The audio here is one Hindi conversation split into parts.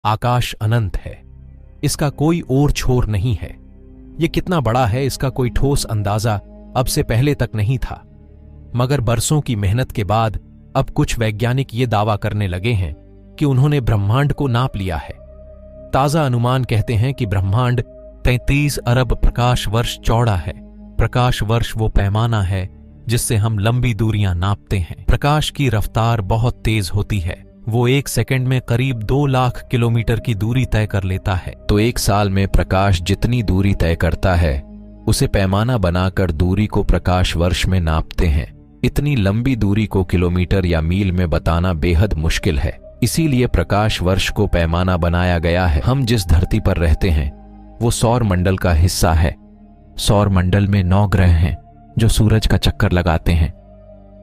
आकाश अनंत है, इसका कोई और छोर नहीं है। ये कितना बड़ा है इसका कोई ठोस अंदाजा अब से पहले तक नहीं था, मगर बरसों की मेहनत के बाद अब कुछ वैज्ञानिक ये दावा करने लगे हैं कि उन्होंने ब्रह्मांड को नाप लिया है। ताजा अनुमान कहते हैं कि ब्रह्मांड 33 अरब प्रकाश वर्ष चौड़ा है। प्रकाश वर्ष वो पैमाना है जिससे हम लंबी दूरियां नापते हैं। प्रकाश की रफ्तार बहुत तेज होती है, वो 1 सेकंड में करीब 2 लाख किलोमीटर की दूरी तय कर लेता है। तो 1 साल में प्रकाश जितनी दूरी तय करता है उसे पैमाना बनाकर दूरी को प्रकाश वर्ष में नापते हैं। इतनी लंबी दूरी को किलोमीटर या मील में बताना बेहद मुश्किल है, इसीलिए प्रकाश वर्ष को पैमाना बनाया गया है। हम जिस धरती पर रहते हैं वो सौर मंडल का हिस्सा है। सौर मंडल में 9 ग्रह हैं जो सूरज का चक्कर लगाते हैं।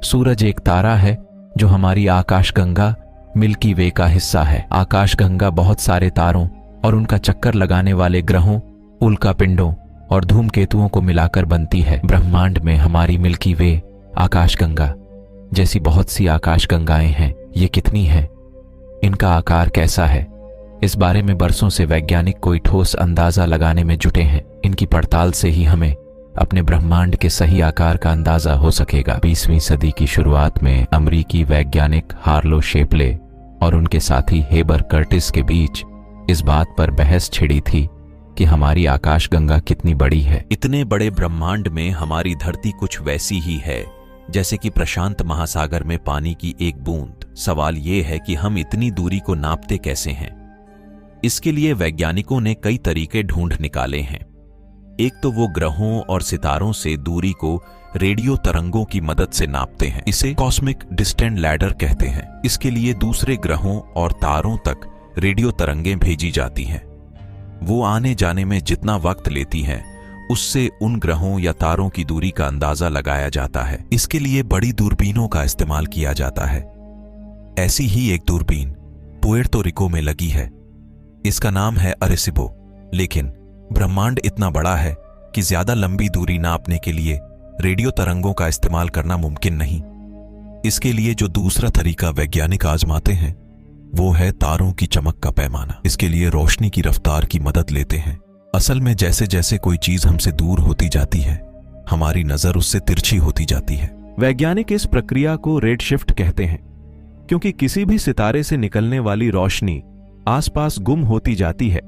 सूरज एक तारा है जो हमारी आकाशगंगा मिल्की वे का हिस्सा है। आकाशगंगा बहुत सारे तारों और उनका चक्कर लगाने वाले ग्रहों, उल्कापिंडों और धूमकेतुओं को मिलाकर बनती है। ब्रह्मांड में हमारी मिल्की वे आकाशगंगा जैसी बहुत सी आकाशगंगाएं हैं। ये कितनी हैं? इनका आकार कैसा है? इस बारे में बरसों से वैज्ञानिक कोई ठोस अंदाजा लगाने में जुटे हैं। इनकी पड़ताल से ही हमें अपने ब्रह्मांड के सही आकार का अंदाजा हो सकेगा। 20वीं सदी की शुरुआत में अमेरिकी वैज्ञानिक हार्लो शेपले और उनके साथी हेबर कर्टिस के बीच इस बात पर बहस छिड़ी थी कि हमारी आकाशगंगा कितनी बड़ी है। इतने बड़े ब्रह्मांड में हमारी धरती कुछ वैसी ही है जैसे कि प्रशांत महासागर में पानी की एक बूंद। सवाल ये है कि हम इतनी दूरी को नापते कैसे हैं? इसके लिए वैज्ञानिकों ने कई तरीके ढूंढ निकाले हैं। एक तो वो ग्रहों और सितारों से दूरी को रेडियो तरंगों की मदद से नापते हैं। इसे कॉस्मिक डिस्टेंस लैडर कहते हैं। इसके लिए दूसरे ग्रहों और तारों तक रेडियो तरंगें भेजी जाती हैं। वो आने जाने में जितना वक्त लेती हैं उससे उन ग्रहों या तारों की दूरी का अंदाजा लगाया जाता है। इसके लिए बड़ी दूरबीनों का इस्तेमाल किया जाता है। ऐसी ही एक दूरबीन पुएर्तो रिको में लगी है। इसका नाम है अरेसिबो। लेकिन ब्रह्मांड इतना बड़ा है कि ज्यादा लंबी दूरी नापने के लिए रेडियो तरंगों का इस्तेमाल करना मुमकिन नहीं। इसके लिए जो दूसरा तरीका वैज्ञानिक आजमाते हैं वो है तारों की चमक का पैमाना। इसके लिए रोशनी की रफ्तार की मदद लेते हैं। असल में जैसे जैसे कोई चीज हमसे दूर होती जाती है हमारी नजर उससे तिरछी होती जाती है। वैज्ञानिक इस प्रक्रिया को रेडशिफ्ट कहते हैं, क्योंकि किसी भी सितारे से निकलने वाली रोशनी आसपास गुम होती जाती है,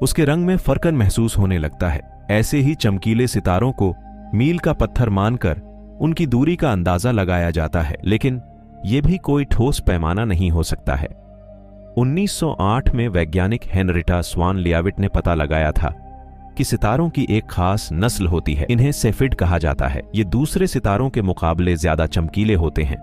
उसके रंग में फर्कन महसूस होने लगता है। ऐसे ही चमकीले सितारों को मील का पत्थर मानकर उनकी दूरी का अंदाजा लगाया जाता है, लेकिन यह भी कोई ठोस पैमाना नहीं हो सकता है। 1908 में वैज्ञानिक हेनरिटा स्वान लियाविट ने पता लगाया था कि सितारों की एक खास नस्ल होती है। इन्हें सेफिड कहा जाता है। ये दूसरे सितारों के मुकाबले ज्यादा चमकीले होते हैं।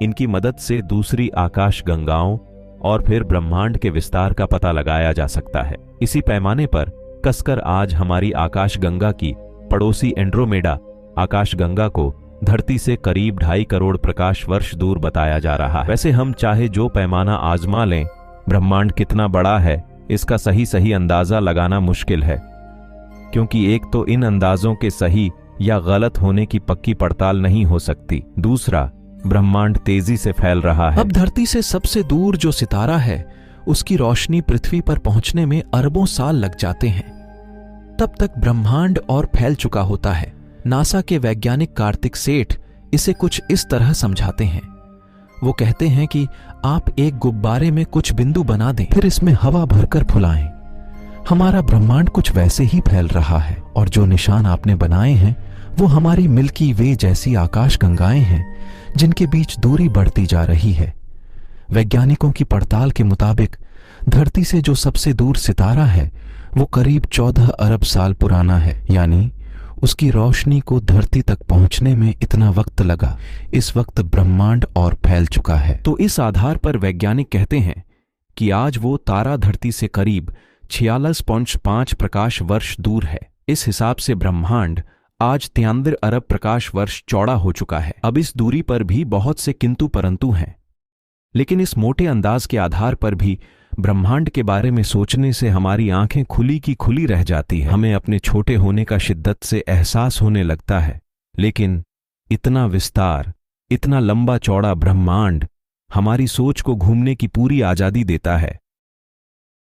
इनकी मदद से दूसरी आकाश गंगाओं और फिर ब्रह्मांड के विस्तार का पता लगाया जा सकता है। इसी पैमाने पर कसकर आज हमारी आकाशगंगा की पड़ोसी एंड्रोमेडा आकाशगंगा को धरती से करीब 2.5 करोड़ प्रकाश वर्ष दूर बताया जा रहा है। वैसे हम चाहे जो पैमाना आजमा लें, ब्रह्मांड कितना बड़ा है इसका सही अंदाजा लगाना मुश्किल है, क्योंकि एक तो इन अंदाजों के सही या गलत होने की पक्की पड़ताल नहीं हो सकती, दूसरा ब्रह्मांड तेजी से फैल रहा है। अब धरती से सबसे दूर जो सितारा है उसकी रोशनी पृथ्वी पर पहुंचने में अरबों साल लग जाते हैं। तब तक ब्रह्मांड और फैल चुका होता है। नासा के वैज्ञानिक कार्तिक सेठ इसे कुछ इस तरह समझाते हैं। वो कहते हैं कि आप एक गुब्बारे में कुछ बिंदु बना दें, फिर इसमें हवा भरकर फुलाएं। हमारा ब्रह्मांड कुछ वैसे ही फैल रहा है, और जो निशान आपने बनाए हैं वो हमारी मिल्की वे जैसी आकाशगंगाएं हैं जिनके बीच दूरी बढ़ती जा रही है। वैज्ञानिकों की पड़ताल के मुताबिक धरती से जो सबसे दूर सितारा है वो करीब 14 अरब साल पुराना है, यानी उसकी रोशनी को धरती तक पहुंचने में इतना वक्त लगा। इस वक्त ब्रह्मांड और फैल चुका है। तो इस आधार पर वैज्ञानिक कहते हैं कि आज वो तारा धरती से करीब 46.5 प्रकाश वर्ष दूर है। इस हिसाब से ब्रह्मांड आज 73 अरब प्रकाश वर्ष चौड़ा हो चुका है। अब इस दूरी पर भी बहुत से किंतु परंतु हैं, लेकिन इस मोटे अंदाज के आधार पर भी ब्रह्मांड के बारे में सोचने से हमारी आंखें खुली की खुली रह जाती है। हमें अपने छोटे होने का शिद्दत से एहसास होने लगता है, लेकिन इतना विस्तार, इतना लंबा चौड़ा ब्रह्मांड हमारी सोच को घूमने की पूरी आजादी देता है।